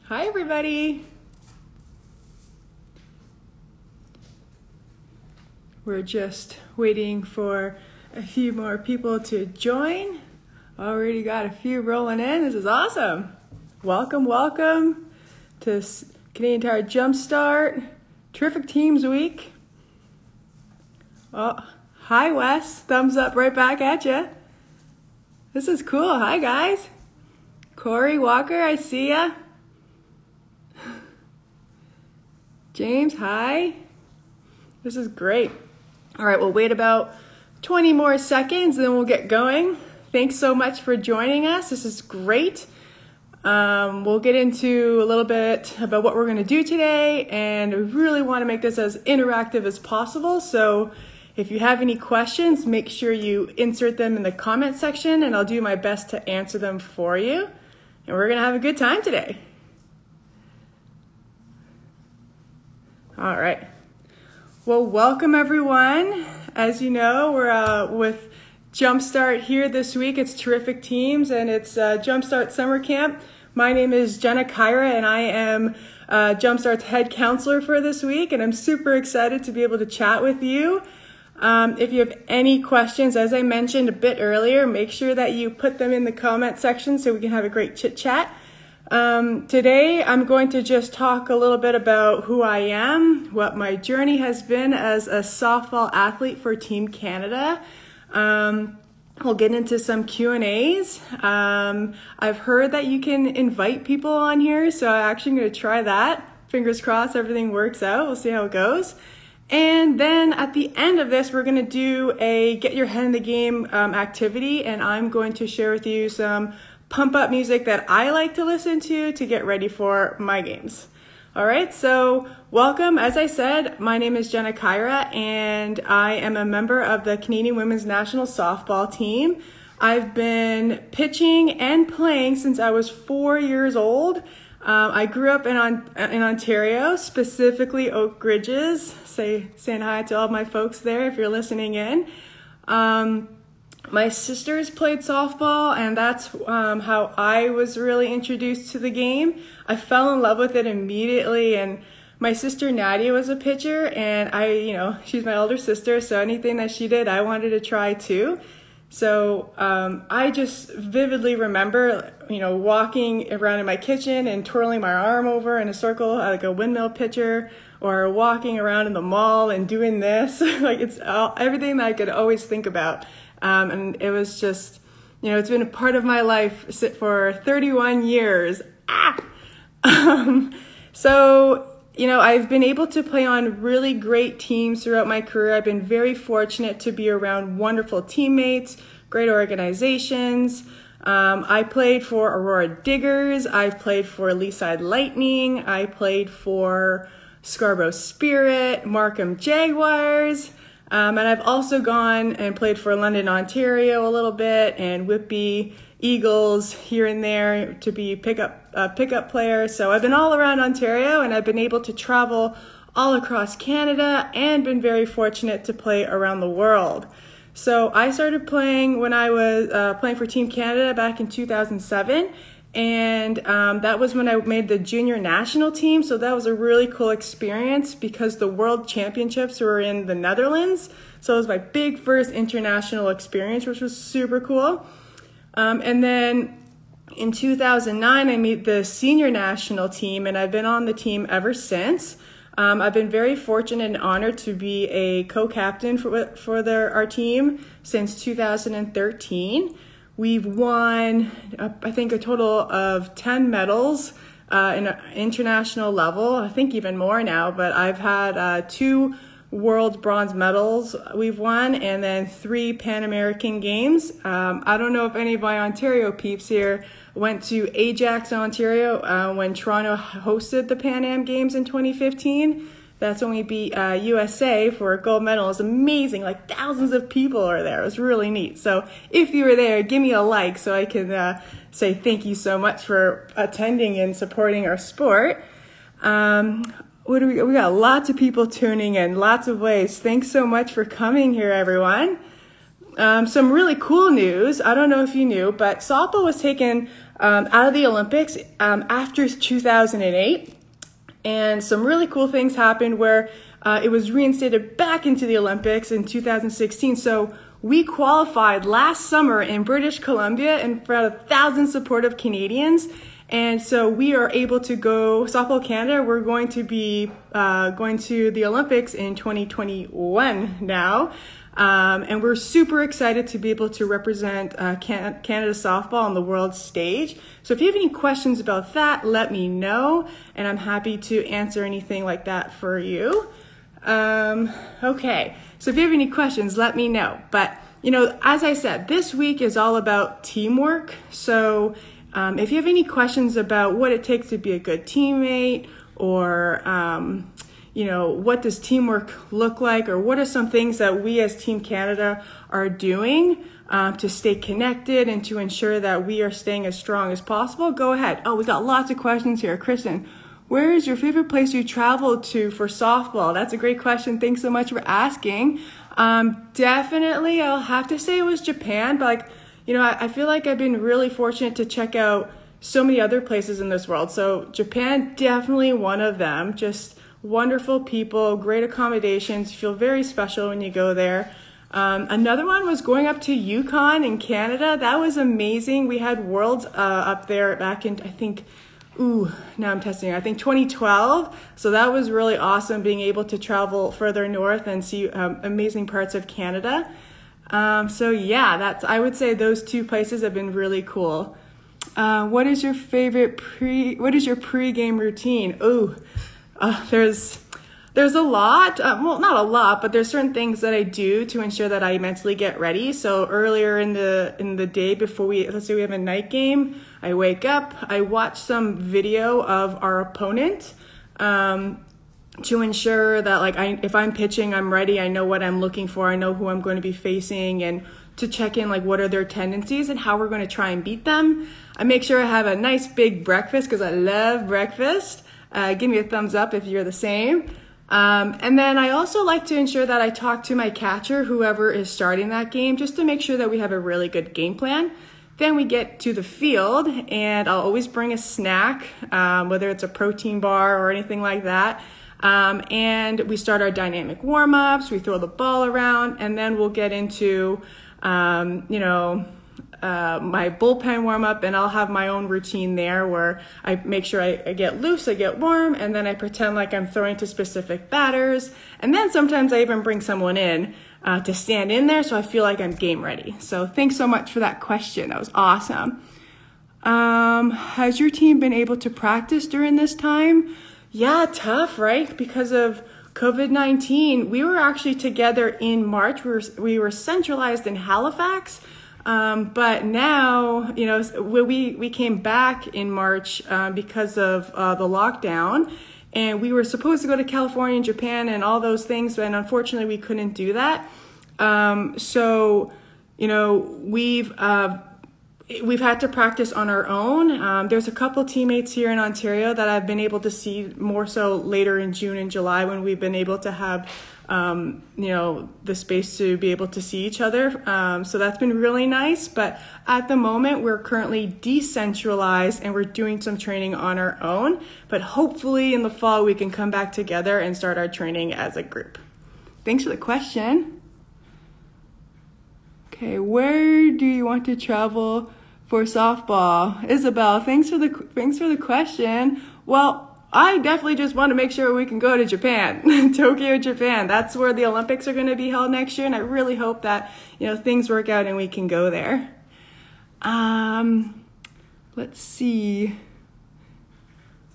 Hi, everybody. We're just waiting for a few more people to join. Already got a few rolling in. This is awesome. Welcome to Canadian Tire Jumpstart. Terrific Teams Week. Oh, hi, Wes. Thumbs up right back at you. This is cool. Hi, guys. Corey Walker, I see ya. James, hi. This is great. All right, we'll wait about 20 more seconds, then we'll get going. Thanks so much for joining us. This is great. We'll get into a little bit about what we're going to do today, and we really want to make this as interactive as possible. So if you have any questions, make sure you insert them in the comment section, and I'll do my best to answer them for you. And we're going to have a good time today. All right. Well, welcome everyone. As you know, we're with Jumpstart here this week. It's Terrific Teams, and it's Jumpstart Summer Camp. My name is Jenna Kyra, and I am Jumpstart's head counselor for this week, and I'm super excited to be able to chat with you. If you have any questions, as I mentioned a bit earlier, make sure that you put them in the comment section so we can have a great chit chat. Today, I'm going to just talk a little bit about who I am, what my journey has been as a softball athlete for Team Canada. We'll get into some Q&As. I've heard that you can invite people on here, so I'm actually going to try that. Fingers crossed everything works out. We'll see how it goes. And then at the end of this, we're going to do a get your head in the game activity, and I'm going to share with you some pump up music that I like to listen to get ready for my games. All right, so welcome. As I said, my name is Jenna Kyra, and I am a member of the Canadian Women's National Softball Team. I've been pitching and playing since I was 4 years old. I grew up in Ontario, specifically Oak Ridges. Saying hi to all my folks there if you're listening in. My sisters played softball, and that's how I was really introduced to the game. I fell in love with it immediately, and my sister Nadia was a pitcher, and she's my older sister, so anything that she did, I wanted to try too. So I just vividly remember, walking around in my kitchen and twirling my arm over in a circle like a windmill pitcher, or walking around in the mall and doing this. Like it's everything that I could always think about. And it was just, it's been a part of my life for 31 years. So, I've been able to play on really great teams throughout my career. I've been very fortunate to be around wonderful teammates, great organizations. I played for Aurora Diggers. I've played for Leaside Lightning. I played for Scarborough Spirit, Markham Jaguars. And I've also gone and played for London, Ontario a little bit, and Whitby Eagles here and there to be pickup player. So I've been all around Ontario, and I've been able to travel all across Canada and been very fortunate to play around the world. So I started playing when I was playing for Team Canada back in 2007. And that was when I made the junior national team. So that was a really cool experience because the World Championships were in the Netherlands. So it was my big first international experience, which was super cool. And then in 2009, I made the senior national team, and I've been on the team ever since. I've been very fortunate and honored to be a co-captain for our team since 2013. We've won, I think, a total of 10 medals in an international level. I think even more now, but I've had 2 world bronze medals we've won, and then 3 Pan American Games. I don't know if any of my Ontario peeps here went to Ajax, Ontario, when Toronto hosted the Pan Am Games in 2015. That's when we beat USA for a gold medal. It was amazing. Like thousands of people are there. It was really neat. So if you were there, give me a like so I can say thank you so much for attending and supporting our sport. We got lots of people tuning in, lots of ways. Thanks so much for coming here, everyone. some really cool news. I don't know if you knew, but softball was taken out of the Olympics after 2008. And some really cool things happened where it was reinstated back into the Olympics in 2016. So we qualified last summer in British Columbia in front of 1,000 supportive Canadians. And so we are able to go, Softball Canada, we're going to be going to the Olympics in 2021 now. And we're super excited to be able to represent Canada softball on the world stage. So if you have any questions about that, let me know, and I'm happy to answer anything like that for you. Okay, so if you have any questions, let me know. But, you know, as I said, this week is all about teamwork. So if you have any questions about what it takes to be a good teammate, or you know, what does teamwork look like, or what are some things that we as Team Canada are doing to stay connected and to ensure that we are staying as strong as possible, go ahead. Oh, we got lots of questions here. Kristen, where is your favorite place you traveled to for softball? That's a great question. Thanks so much for asking. Definitely, I'll have to say it was Japan, but like, you know, I feel like I've been really fortunate to check out so many other places in this world. So Japan, definitely one of them. Just wonderful people, great accommodations. You feel very special when you go there. Another one was going up to Yukon in Canada. That was amazing. We had Worlds up there back in, I think, now I'm testing. I think 2012. So that was really awesome, being able to travel further north and see amazing parts of Canada. So yeah, I would say those two places have been really cool. What is your favorite what is your pre-game routine? There's a lot, well, not a lot, but there's certain things that I do to ensure that I mentally get ready. So earlier in the day before let's say we have a night game, I wake up, I watch some video of our opponent, to ensure that like if I'm pitching, I'm ready. I know what I'm looking for. I know who I'm going to be facing, and to check in like what are their tendencies and how we're going to try and beat them. I make sure I have a nice big breakfast because I love breakfast. Give me a thumbs up if you're the same. And then I also like to ensure that I talk to my catcher, whoever is starting that game, just to make sure that we have a really good game plan. Then we get to the field, and I'll always bring a snack, whether it's a protein bar or anything like that. And we start our dynamic warm-ups, we throw the ball around, and then we'll get into, my bullpen warm-up, and I'll have my own routine there where I make sure I get loose, I get warm, and then I pretend like I'm throwing to specific batters. And then sometimes I even bring someone in to stand in there so I feel like I'm game ready. So thanks so much for that question. That was awesome. Has your team been able to practice during this time? Yeah, tough, right? Because of COVID-19. We were actually together in March. We were centralized in Halifax. But now, you know, we came back in March because of the lockdown, and we were supposed to go to California and Japan and all those things, and unfortunately we couldn't do that. So, you know, we've had to practice on our own. There's a couple teammates here in Ontario that I've been able to see more so later in June and July, when we've been able to have the space to be able to see each other. So that's been really nice. But at the moment, we're currently decentralized and we're doing some training on our own. But hopefully in the fall, we can come back together and start our training as a group. Thanks for the question. Okay, where do you want to travel for softball? Isabel, thanks for the question. Well, I definitely just want to make sure we can go to Japan, Tokyo, Japan. That's where the Olympics are going to be held next year, and I really hope that, you know, things work out and we can go there. Let's see.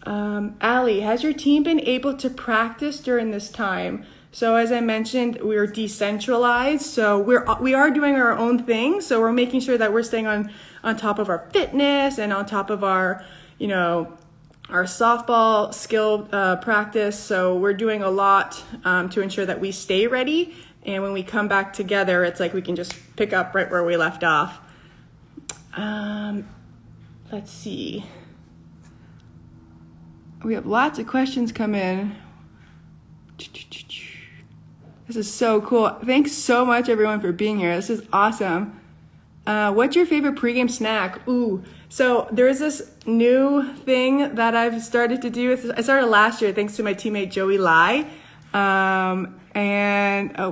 Allie, has your team been able to practice during this time? So as I mentioned, we're decentralized, so we are doing our own thing. So we're making sure that we're staying on top of our fitness and on top of our, you know, our softball skill practice. So we're doing a lot to ensure that we stay ready. And when we come back together, it's like we can just pick up right where we left off. Let's see. We have lots of questions come in. This is so cool. Thanks so much, everyone, for being here. This is awesome. What's your favorite pregame snack? Ooh, so there is this new thing that I've started to do. I started last year thanks to my teammate Joey Lai.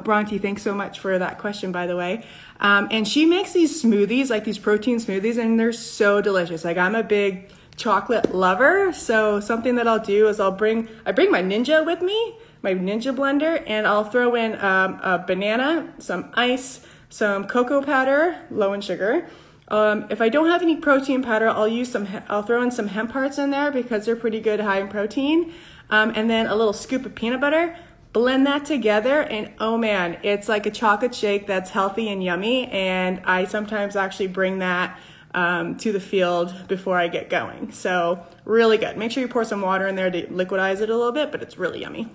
Bronte, thanks so much for that question, by the way. And she makes these smoothies, like these protein smoothies, and they're so delicious. Like, I'm a big chocolate lover, so something that I'll do is I bring my Ninja with me, my Ninja blender, and I'll throw in a banana, some ice, some cocoa powder, low in sugar. If I don't have any protein powder, I'll throw in some hemp hearts in there because they're pretty good, high in protein. And then a little scoop of peanut butter. Blend that together, and oh man, it's like a chocolate shake that's healthy and yummy. And I sometimes actually bring that to the field before I get going. So really good. Make sure you pour some water in there to liquidize it a little bit, but it's really yummy.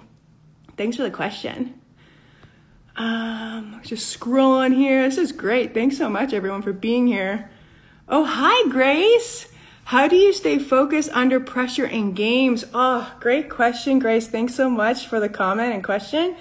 Thanks for the question. Just scrolling here. This is great. Thanks so much, everyone, for being here. Oh, hi, Grace. How do you stay focused under pressure in games? Oh, great question, Grace. Thanks so much for the comment and question.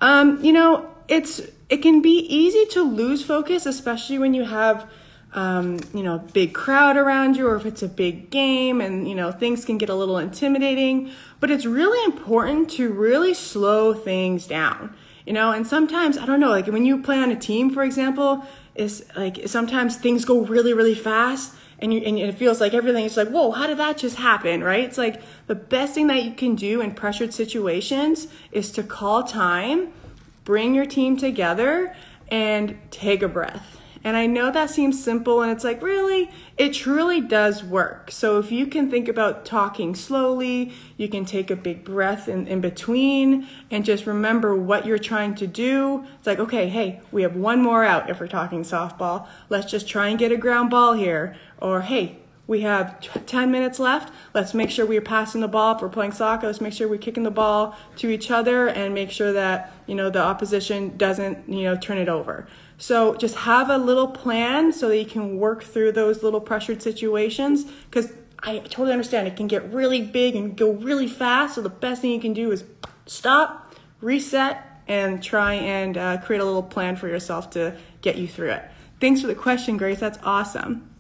It can be easy to lose focus, especially when you have, a big crowd around you, or if it's a big game and, things can get a little intimidating. But it's really important to really slow things down, and sometimes, I don't know, like when you play on a team, for example, is like sometimes things go really, really fast. And it feels like everything is like, whoa, how did that just happen, right? It's like the best thing that you can do in pressured situations is to call time, bring your team together, and take a breath. And I know that seems simple, and it's like, really? It truly does work. So if you can think about talking slowly, you can take a big breath in between, and just remember what you're trying to do. It's like, okay, hey, we have one more out if we're talking softball. Let's just try and get a ground ball here. Or, hey, we have 10 minutes left. Let's make sure we're passing the ball. If we're playing soccer, let's make sure we're kicking the ball to each other and make sure that, the opposition doesn't, turn it over. So just have a little plan so that you can work through those little pressured situations, because I totally understand it can get really big and go really fast. So the best thing you can do is stop, reset, and try and create a little plan for yourself to get you through it. Thanks for the question, Grace. That's awesome.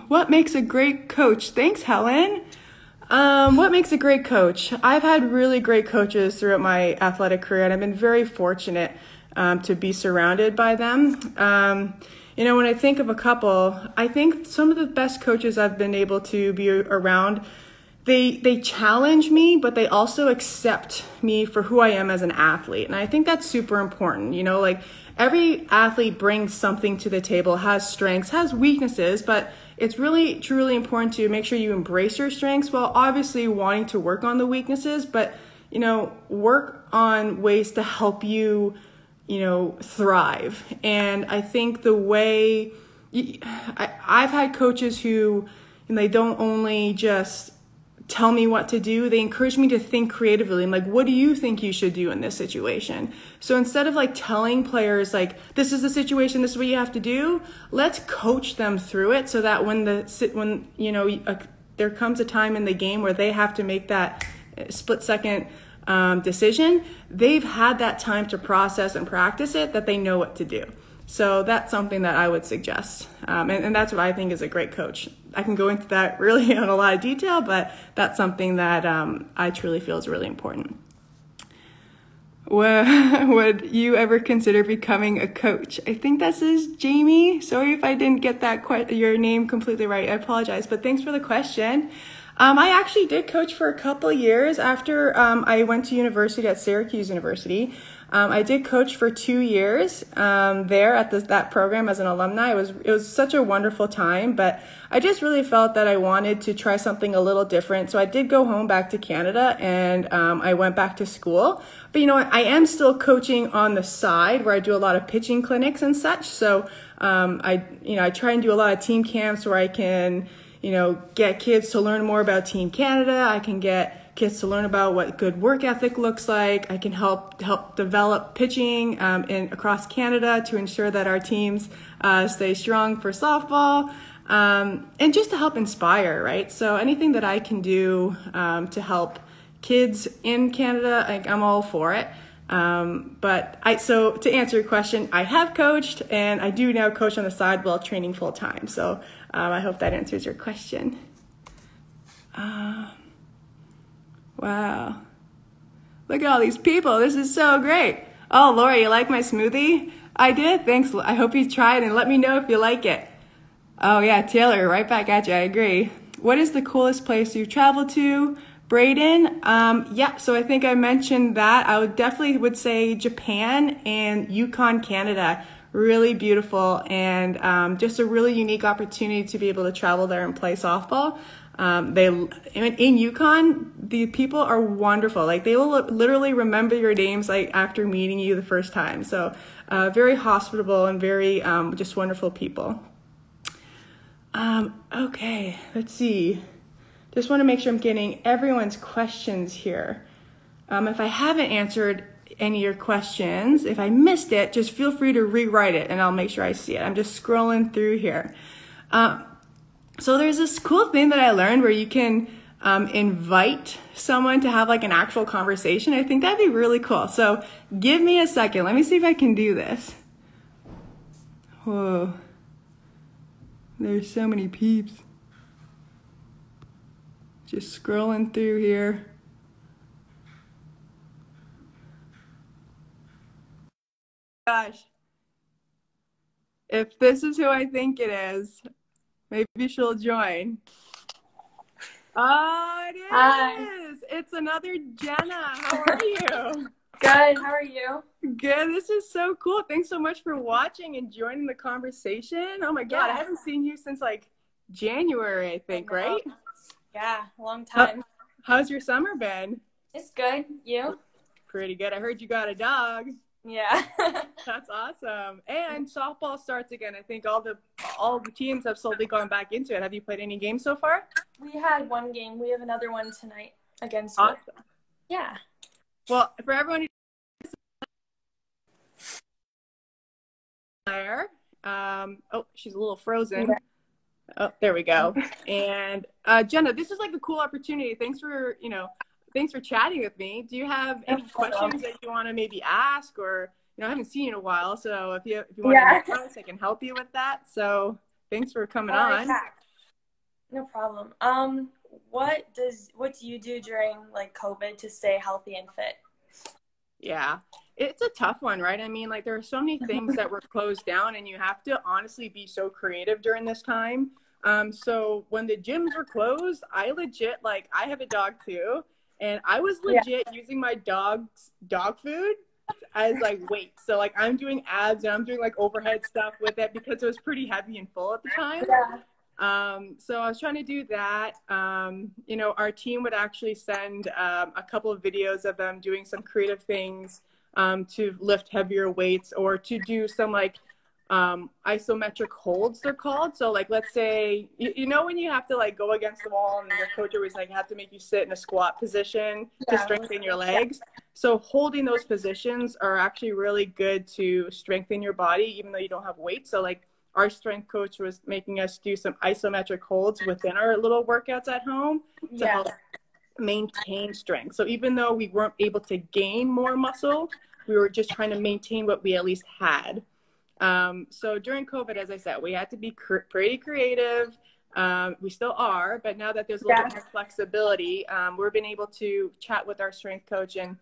What makes a great coach? Thanks, Helen. What makes a great coach? I've had really great coaches throughout my athletic career, and I've been very fortunate to be surrounded by them. When I think of a couple, I think some of the best coaches I've been able to be around, they challenge me, but they also accept me for who I am as an athlete. And I think that's super important. Like every athlete brings something to the table, has strengths, has weaknesses, but it's really, truly important to make sure you embrace your strengths while obviously wanting to work on the weaknesses, but, work on ways to help you, thrive. And I think the way I've had coaches who, they don't only just tell me what to do, they encourage me to think creatively. I'm like, what do you think you should do in this situation? So instead of like telling players like, this is the situation, this is what you have to do, let's coach them through it so that when there comes a time in the game where they have to make that split second decision, they've had that time to process and practice it, that they know what to do. So that's something that I would suggest. And that's what I think is a great coach. I can go into that really in a lot of detail, but that's something that I truly feel is really important. Would you ever consider becoming a coach? I think this is Jamie. Sorry if I didn't get your name completely right. I apologize, but thanks for the question. I actually did coach for a couple years after I went to university at Syracuse University. I did coach for 2 years there at that program as an alumni. It was such a wonderful time, but I just really felt that I wanted to try something a little different. So I did go home back to Canada, and I went back to school. But I am still coaching on the side where I do a lot of pitching clinics and such. So I try and do a lot of team camps where I can get kids to learn more about Team Canada. I can get kids to learn about what good work ethic looks like. I can help develop pitching across Canada to ensure that our teams stay strong for softball, and just to help inspire, right? So anything that I can do to help kids in Canada, like, I'm all for it. So to answer your question, I have coached, and I do now coach on the side while training full time. So I hope that answers your question. Wow. Look at all these people. This is so great. Oh, Laura, you like my smoothie? I did. Thanks. I hope you tried, and let me know if you like it. Oh yeah, Taylor, right back at you. I agree. What is the coolest place you've traveled to? Braden? Yeah, so I think I mentioned that. I would say Japan and Yukon, Canada. Really beautiful, and just a really unique opportunity to be able to travel there and play softball. In Yukon, the people are wonderful. Like, they will literally remember your names like after meeting you the first time. So very hospitable and very just wonderful people. Okay, let's see. Just want to make sure I'm getting everyone's questions here. If I haven't answered any of your questions, if I missed it, just feel free to rewrite it and I'll make sure I see it. I'm just scrolling through here. So there's this cool thing that I learned where you can invite someone to have like an actual conversation. I think that'd be really cool. So give me a second. Let me see if I can do this. Whoa. There's so many peeps. Just scrolling through here. Gosh. If this is who I think it is, maybe she'll join. Oh, it is. Hi. It's another Jenna. How are you? Good. How are you? Good. This is so cool. Thanks so much for watching and joining the conversation. Oh my God, I haven't seen you since like January, I think, right? Yeah, a long time. How's your summer been? It's good. You? Pretty good. I heard you got a dog. Yeah. That's awesome. And softball starts again. I think all the teams have slowly gone back into it. Have you played any games so far? We had one game. We have another one tonight against Awesome. Yeah. Well, for everyone there, oh, she's a little frozen. Yeah. Oh, there we go. And Jenna, this is like a cool opportunity. Thanks for chatting with me. Do you have any questions that you want to maybe ask, or I haven't seen you in a while, so if you want to ask, I can help you with that. So thanks for coming on. Yeah. No problem. What do you do during like COVID to stay healthy and fit? Yeah, it's a tough one, right? I mean, like, there are so many things that were closed down, and you have to honestly be so creative during this time. So when the gyms were closed, I legit, like, I have a dog too, and I was legit using my dog's dog food as like weight. So like, I'm doing abs and I'm doing like overhead stuff with it because it was pretty heavy and full at the time. So I was trying to do that. Our team would actually send a couple of videos of them doing some creative things to lift heavier weights, or to do some like isometric holds, they're called. So like, let's say, when you have to like go against the wall and your coach always like have to make you sit in a squat position to strengthen your legs. So holding those positions are actually really good to strengthen your body, even though you don't have weight. So like, our strength coach was making us do some isometric holds within our little workouts at home to help maintain strength. So even though we weren't able to gain more muscle, we were just trying to maintain what we at least had. So during COVID, as I said, we had to be pretty creative. We still are, but now that there's a little bit more flexibility, we've been able to chat with our strength coach and,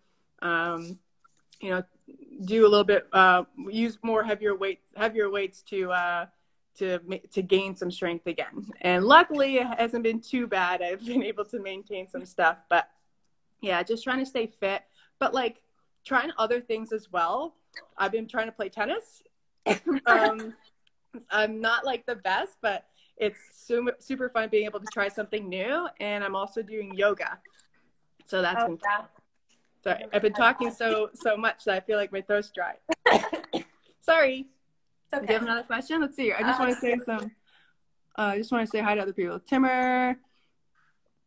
do a little bit, use more heavier weights to gain some strength again. And luckily it hasn't been too bad. I've been able to maintain some stuff, but yeah, just trying to stay fit, but like trying other things as well. I've been trying to play tennis. I'm not like the best, but it's super fun being able to try something new. And I'm also doing yoga. So that's been fun. Sorry, I've been talking so much that I feel like my throat's dry. Sorry. Okay. Do you have another question? Let's see. I just want to say I just want to say hi to other people. Timmer,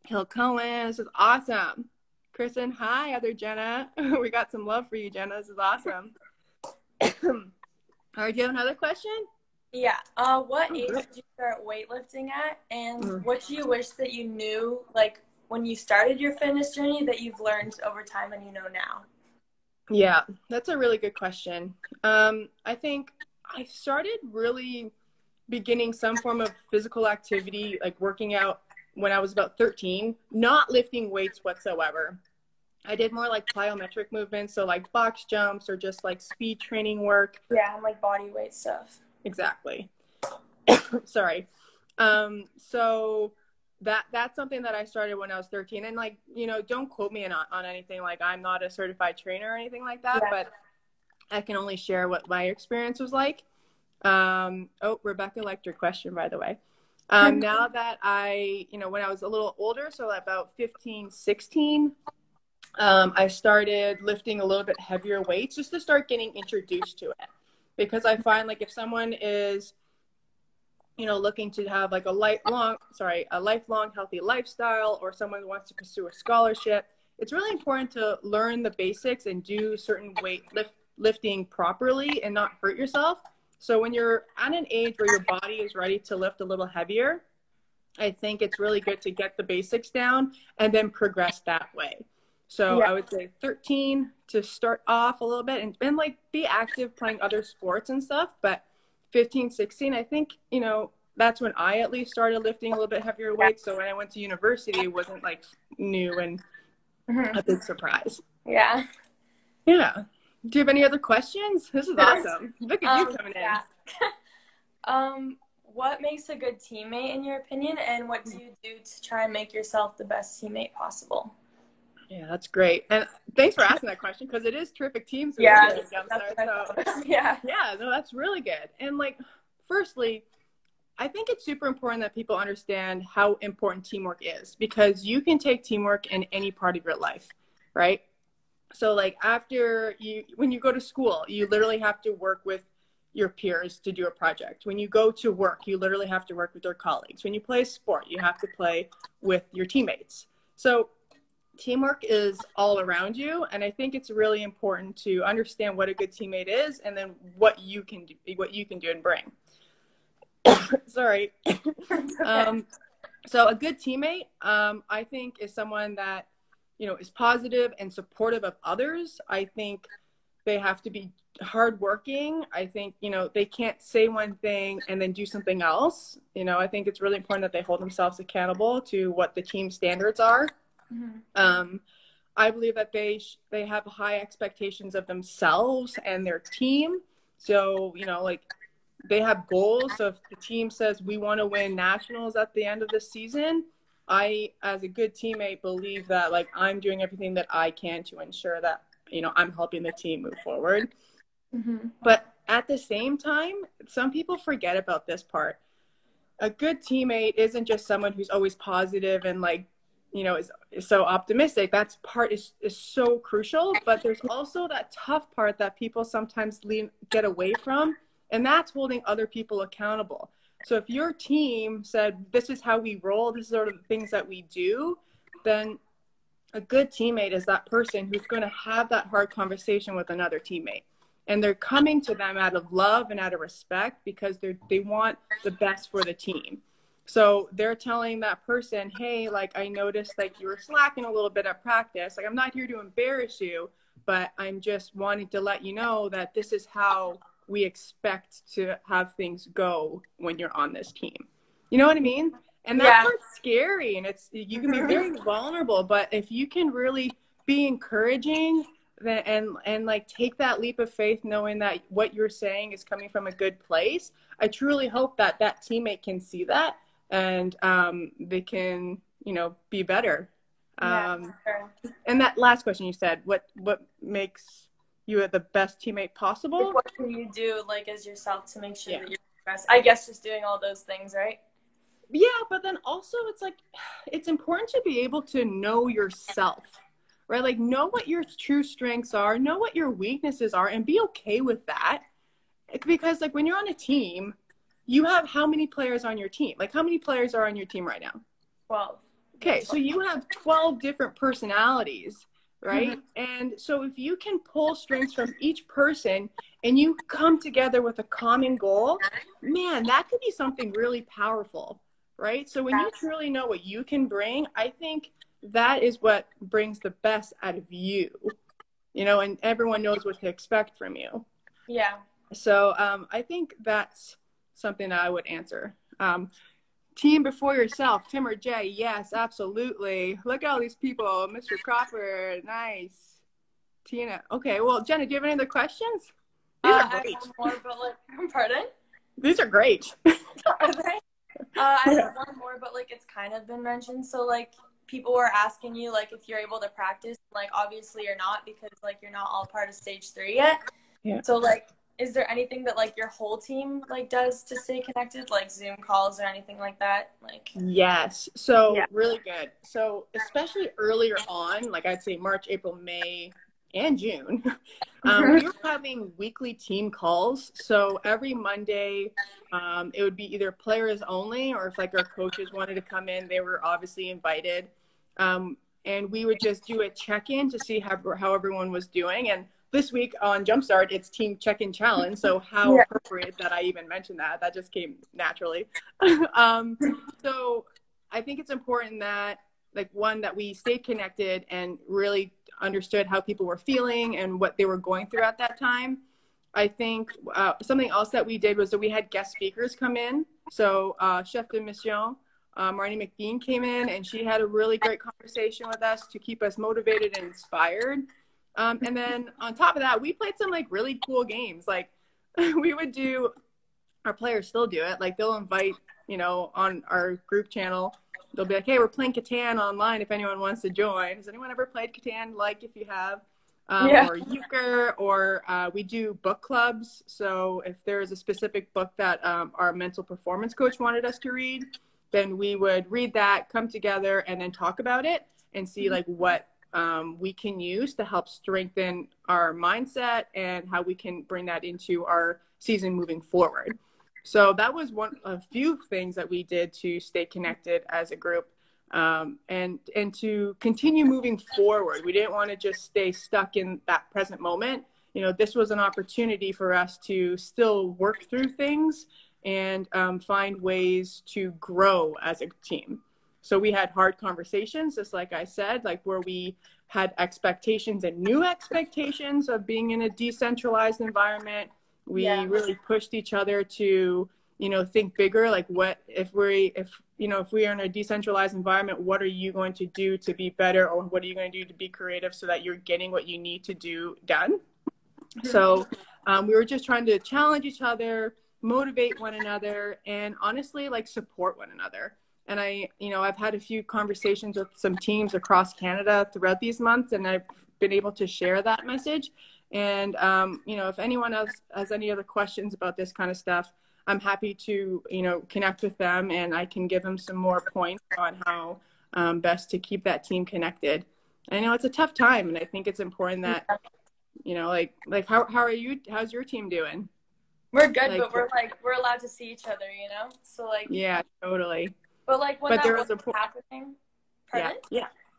Hill Cohen, this is awesome. Kristen, hi, other Jenna. We got some love for you, Jenna. This is awesome. All right, do you have another question? Yeah. What age did you start weightlifting at, and what do you wish that you knew, like, when you started your fitness journey that you've learned over time and you know now? Yeah, that's a really good question. I think I started really beginning some form of physical activity, like working out when I was about 13, not lifting weights whatsoever. I did more like plyometric movements, so like box jumps or just like speed training work. Yeah, and like body weight stuff. Exactly. Sorry. So that's something that I started when I was 13. And like, don't quote me on anything. Like, I'm not a certified trainer or anything like that, but I can only share what my experience was like. Oh, Rebecca liked your question, by the way. Now that when I was a little older, so about 15, 16, I started lifting a little bit heavier weights just to start getting introduced to it. Because I find like if someone is, looking to have like a lifelong healthy lifestyle, or someone who wants to pursue a scholarship, it's really important to learn the basics and do certain lifting properly and not hurt yourself. So when you're at an age where your body is ready to lift a little heavier, I think it's really good to get the basics down and then progress that way. So I would say 13 to start off a little bit and like be active playing other sports and stuff. But 15, 16, I think, that's when I at least started lifting a little bit heavier weights. So when I went to university, it wasn't like new and a big surprise. Yeah. Yeah. Do you have any other questions? This is awesome. Look at you coming in. What makes a good teammate in your opinion, and what do you do to try and make yourself the best teammate possible? Yeah, that's great. And thanks for asking that question, because it is terrific teams. Yeah, no, that's really good. And like, firstly, I think it's super important that people understand how important teamwork is, because you can take teamwork in any part of your life, right? So like when you go to school, you literally have to work with your peers to do a project. When you go to work, you literally have to work with your colleagues. When you play a sport, you have to play with your teammates. So teamwork is all around you. And I think it's really important to understand what a good teammate is, and then what you can do and bring. Sorry. So a good teammate, I think, is someone that, is positive and supportive of others. I think they have to be hardworking. I think, they can't say one thing and then do something else. I think it's really important that they hold themselves accountable to what the team standards are. Mm-hmm. I believe that they have high expectations of themselves and their team. So, like, they have goals. So if the team says we want to win nationals at the end of the season, I, as a good teammate, believe that like I'm doing everything that I can to ensure that, I'm helping the team move forward. Mm-hmm. But at the same time, some people forget about this part. A good teammate isn't just someone who's always positive and like, is so optimistic. That part is so crucial. But there's also that tough part that people sometimes get away from. And that's holding other people accountable. So if your team said, this is how we roll, this is sort of the things that we do, then a good teammate is that person who's going to have that hard conversation with another teammate. And they're coming to them out of love and out of respect, because they want the best for the team. So they're telling that person, hey, like, I noticed like you were slacking a little bit at practice. Like, I'm not here to embarrass you, but I'm just wanting to let you know that this is how we expect to have things go when you're on this team. You know what I mean? And that's scary, and you can be very vulnerable, but if you can really be encouraging and like take that leap of faith, knowing that what you're saying is coming from a good place, I truly hope that teammate can see that, and they can, be better. Sure. And that last question you said, what makes you are the best teammate possible? Like, what can you do, like, as yourself to make sure that you're the best? I guess just doing all those things, right? Yeah, but then also it's like, it's important to be able to know yourself, right? Like, know what your true strengths are, know what your weaknesses are, and be okay with that. Because like when you're on a team, you have how many players on your team? Like, how many players are on your team right now? 12. Okay, so you have 12 different personalities, right? Mm-hmm. And so if you can pull strengths from each person and you come together with a common goal, man, that could be something really powerful, right? So when you truly know what you can bring, I think that is what brings the best out of you, and everyone knows what to expect from you. Yeah. So I think that's something that I would answer. Team before yourself, Tim or Jay? Yes, absolutely. Look at all these people. Mr. Crawford, nice. Tina. Okay, well, Jenna, do you have any other questions? These are great. I have one more, but pardon? These are great. Are they? I have one more, but it's kind of been mentioned. So people were asking you if you're able to practice. Obviously you're not, because you're not all part of stage 3 yet. Yeah. So is there anything that your whole team does to stay connected, Zoom calls or anything like that? Yes. So really good. So especially earlier on, I'd say March, April, May, and June, we were having weekly team calls. So every Monday, it would be either players only, or if our coaches wanted to come in, they were obviously invited. And we would just do a check-in to see how everyone was doing. And this week on Jumpstart, it's Team Check-In Challenge. So how appropriate that I even mentioned that. That just came naturally. So I think it's important that, one, that we stayed connected and really understood how people were feeling and what they were going through at that time. I think something else that we did was that we had guest speakers come in. So Chef de Mission, Marnie McBean, came in, and she had a really great conversation with us to keep us motivated and inspired. And then on top of that, we played some really cool games. We would do, our players still do it. They'll invite, on our group channel, they'll be hey, we're playing Catan online if anyone wants to join. Has anyone ever played Catan? If you have, or euchre, or we do book clubs. So if there's a specific book that our mental performance coach wanted us to read, then we would read that, come together, and then talk about it and see what we can use to help strengthen our mindset and how we can bring that into our season moving forward. So that was a few things that we did to stay connected as a group, and to continue moving forward. We didn't want to just stay stuck in that present moment. This was an opportunity for us to still work through things and find ways to grow as a team. So we had hard conversations, just like I said, where we had expectations and new expectations of being in a decentralized environment. We really pushed each other to, think bigger. What if we are in a decentralized environment, what are you going to do to be better, or what are you going to do to be creative so that you're getting what you need to do done? So we were just trying to challenge each other, motivate one another, and honestly, support one another. And I've had a few conversations with some teams across Canada throughout these months, and I've been able to share that message. And, if anyone else has any other questions about this kind of stuff, I'm happy to, connect with them, and I can give them some more points on how best to keep that team connected. I know it's a tough time, and I think it's important that, how are you? How's your team doing? We're good, but we're allowed to see each other, So yeah, totally. But when that wasn't happening, pardon?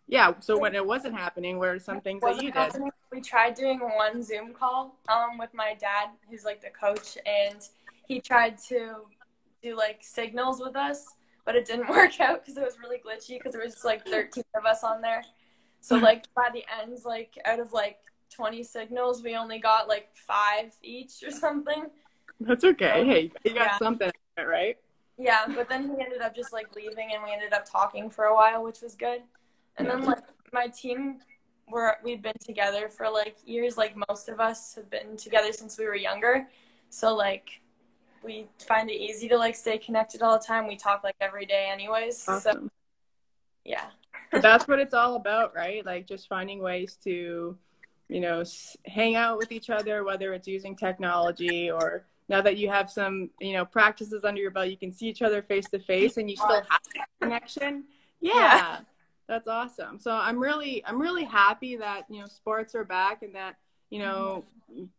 Yeah. So when it wasn't happening, what are some things that you did? We tried doing one Zoom call with my dad, who's the coach, and he tried to do signals with us, but it didn't work out because it was really glitchy because there was just 13 of us on there. So by the end, out of 20 signals, we only got 5 each or something. That's okay. Hey, you got something, right? Yeah, but then he ended up just leaving, and we ended up talking for a while, which was good. And then my team, we've been together for years. Most of us have been together since we were younger. So we find it easy to stay connected all the time. We talk every day anyways. Awesome. So yeah. That's what it's all about, right? Just finding ways to, hang out with each other, whether it's using technology, or now that you have some, practices under your belt, you can see each other face to face, and you still have that connection. Yeah. That's awesome. So I'm really happy that, sports are back, and that,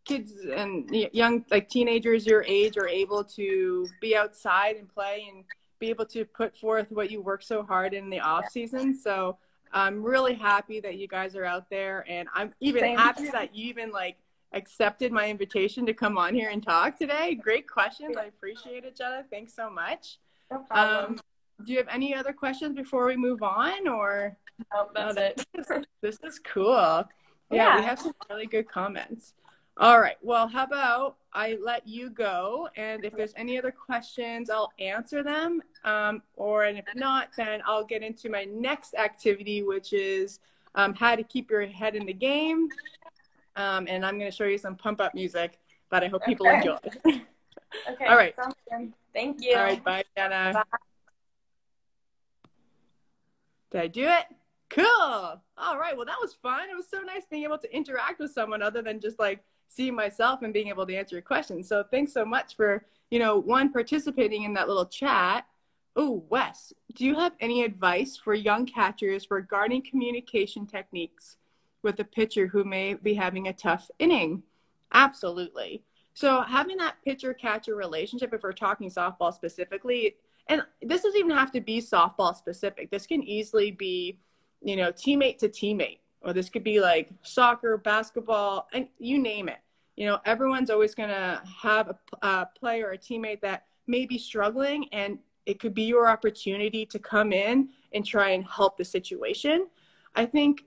kids and young, teenagers your age are able to be outside and play and be able to put forth what you work so hard in the off season. So I'm really happy that you guys are out there, and I'm even happy that you even accepted my invitation to come on here and talk today. Great questions. I appreciate it, Jenna. Thanks so much. No problem. do you have any other questions before we move on, or? Oh, that's it. This is cool. Yeah, we Yeah. have some really good comments. All right. Well, how about I let you go, and if there's any other questions, I'll answer them. And if not, then I'll get into my next activity, which is how to keep your head in the game. And I'm going to show you some pump up music that I hope people enjoy. Okay. All right. Sounds good. Thank you. All right. Bye, Jenna. Bye. Did I do it? Cool. All right. Well, that was fun. It was so nice being able to interact with someone other than just like seeing myself and being able to answer your questions. So thanks so much for, one, participating in that little chat. Oh, Wes, do you have any advice for young catchers regarding communication techniques with a pitcher who may be having a tough inning? Absolutely. So having that pitcher-catcher relationship, if we're talking softball specifically, and this doesn't even have to be softball specific. This can easily be, teammate to teammate, or this could be like soccer, basketball, and you name it. Everyone's always going to have a player or a teammate that may be struggling, and it could be your opportunity to come in and try and help the situation. I think,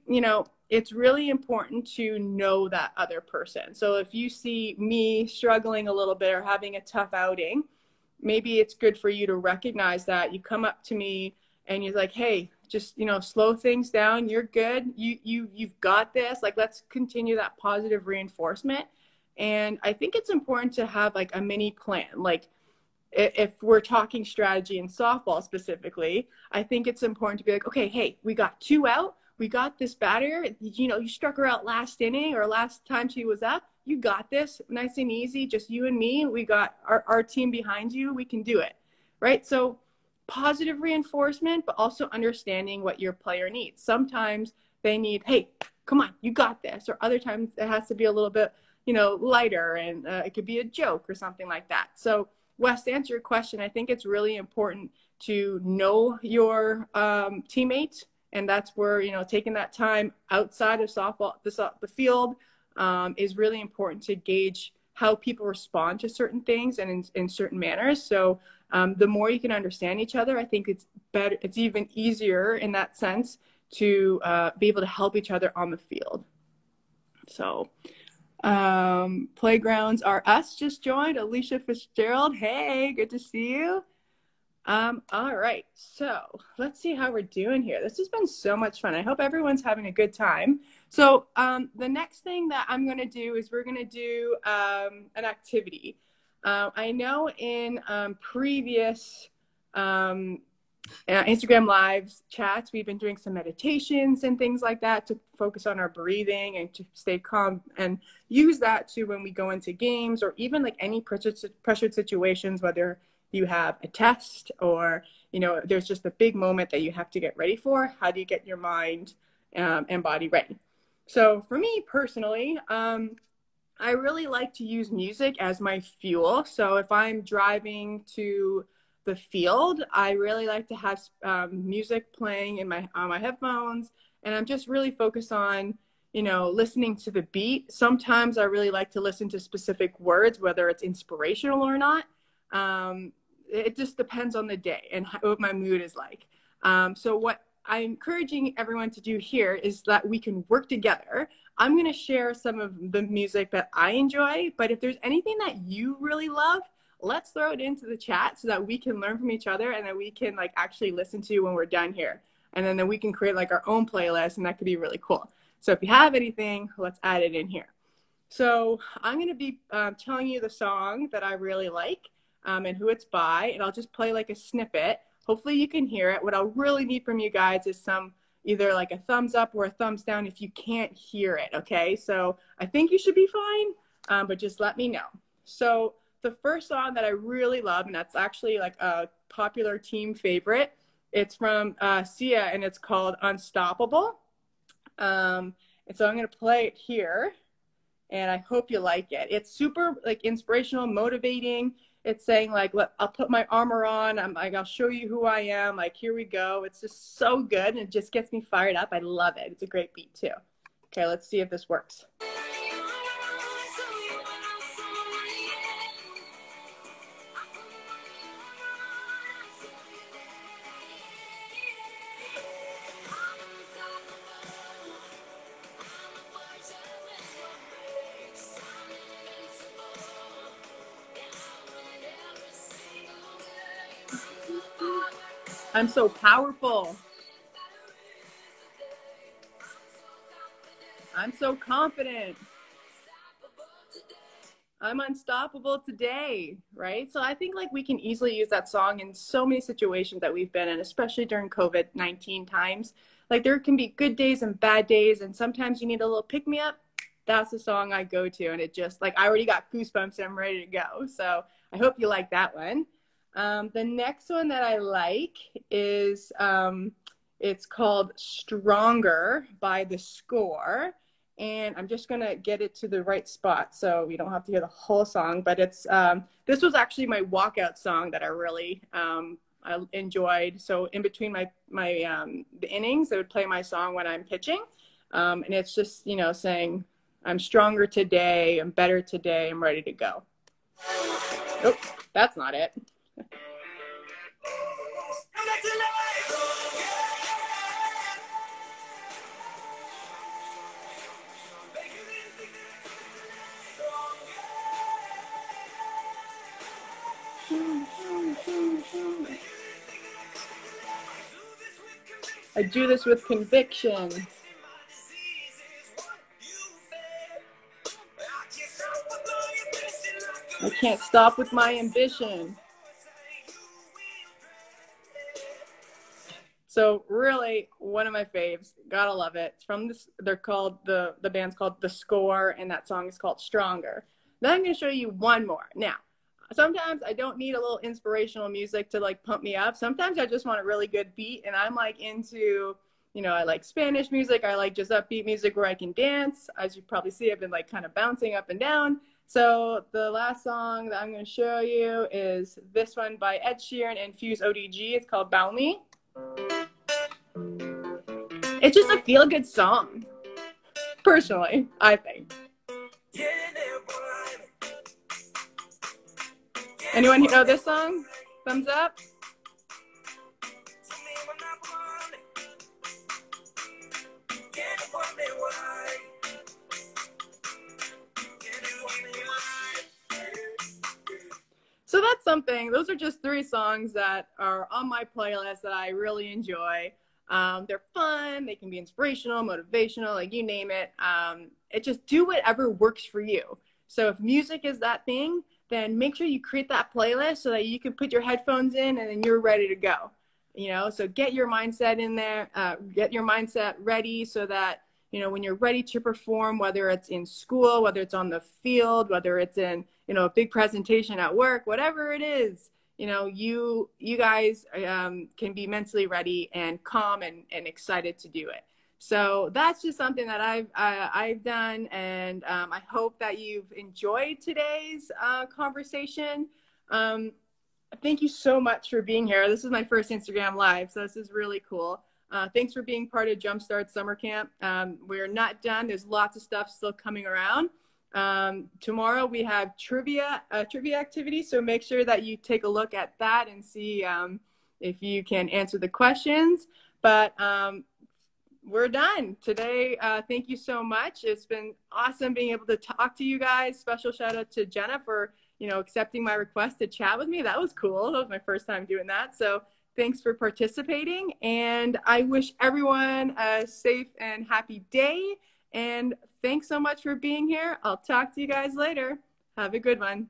it's really important to know that other person. So if you see me struggling a little bit or having a tough outing, maybe it's good for you to recognize that. You come up to me and you're like, hey, just, slow things down. You're good. You've got this. Like, let's continue that positive reinforcement. And I think it's important to have like a mini plan. Like, if we're talking strategy in softball specifically, I think it's important to be like, okay, hey, we got 2 out. We got this batter. You struck her out last inning or last time she was up. You got this, nice and easy, just you and me. We got our team behind you. We can do it, right? So positive reinforcement, but also understanding what your player needs. Sometimes they need, hey, come on, you got this. Or other times it has to be a little bit, lighter, and it could be a joke or something like that. So Wes, to answer your question, I think it's really important to know your teammate. And that's where, taking that time outside of softball, the field, is really important to gauge how people respond to certain things and in certain manners. So the more you can understand each other, I think it's better. It's even easier in that sense to be able to help each other on the field. So Playgrounds Are Us just joined. Alicia Fitzgerald. Hey, good to see you. All right, so let's see how we're doing here. This has been so much fun. I hope everyone's having a good time. So the next thing that I'm going to do is we're going to do an activity. I know in previous Instagram Lives chats, we've been doing some meditations and things like that to focus on our breathing and to stay calm and use that to when we go into games or even like any pressured situations, whether you have a test or, there's just a big moment that you have to get ready for. How do you get your mind and body ready? So for me personally, I really like to use music as my fuel. So if I'm driving to the field, I really like to have music playing on my headphones, and I'm just really focused on, listening to the beat. Sometimes I really like to listen to specific words, whether it's inspirational or not. It just depends on the day and what my mood is like. So what I'm encouraging everyone to do here is that we can work together. I'm going to share some of the music that I enjoy, but if there's anything that you really love, let's throw it into the chat so that we can learn from each other and that we can like actually listen to when we're done here. And then we can create like our own playlist, and that could be really cool. So if you have anything, let's add it in here. So I'm going to be telling you the song that I really like and who it's by, and I'll just play like a snippet. Hopefully you can hear it. What I'll really need from you guys is either like a thumbs up or a thumbs down if you can't hear it, okay? So I think you should be fine, but just let me know. So the first song that I really love, and that's actually like a popular team favorite, it's from Sia, and it's called Unstoppable. And so I'm going to play it here, and I hope you like it. It's super like inspirational, motivating. It's saying like, I'll put my armor on. I'll show you who I am. Like, here we go. It's just so good, and it just gets me fired up. I love it. It's a great beat too. Okay, let's see if this works. I'm so powerful. I'm so confident. I'm unstoppable today, right? So I think like we can easily use that song in so many situations that we've been in, especially during COVID-19 times. Like there can be good days and bad days, and sometimes you need a little pick me up. That's the song I go to, and it just like I already got goosebumps and I'm ready to go. So I hope you like that one. The next one that I like is it's called Stronger by The Score. And I'm just gonna get it to the right spot so we don't have to hear the whole song. But it's this was actually my walkout song that I really I enjoyed. So in between my the innings, I would play my song when I'm pitching, and it's just saying I'm stronger today, I'm better today, I'm ready to go. Oh, that's not it. I do this with conviction. I can't stop with my ambition. So really, one of my faves. Gotta love it. It's from this. They're called the band's called The Score, and that song is called Stronger. Then I'm gonna show you one more. Now, sometimes I don't need a little inspirational music to like pump me up. Sometimes I just want a really good beat, and I'm like into, I like Spanish music. I like just upbeat music where I can dance. As you probably see, I've been like kind of bouncing up and down. So the last song that I'm going to show you is this one by Ed Sheeran and Fuse ODG. It's called Bound Me. It's just a feel-good song, personally, I think. Anyone who know this song? Thumbs up. So that's something. Those are just 3 songs that are on my playlist that I really enjoy. They're fun. They can be inspirational, motivational, like you name it. It just do whatever works for you. So if music is that thing, then make sure you create that playlist so that you can put your headphones in and then you're ready to go. So get your mindset in there, get your mindset ready so that, when you're ready to perform, whether it's in school, whether it's on the field, whether it's in, a big presentation at work, whatever it is, you guys can be mentally ready and calm and excited to do it. So that's just something that I've done, and I hope that you've enjoyed today's conversation. Thank you so much for being here. This is my first Instagram Live, so this is really cool. Thanks for being part of Jumpstart Summer Camp. We're not done. There's lots of stuff still coming around. Tomorrow we have trivia activity, so make sure that you take a look at that and see if you can answer the questions. But we're done today. Thank you so much. It's been awesome being able to talk to you guys. Special shout out to Jenna for accepting my request to chat with me. That was cool. That was my first time doing that. So thanks for participating, and I wish everyone a safe and happy day. And thanks so much for being here. I'll talk to you guys later. Have a good one.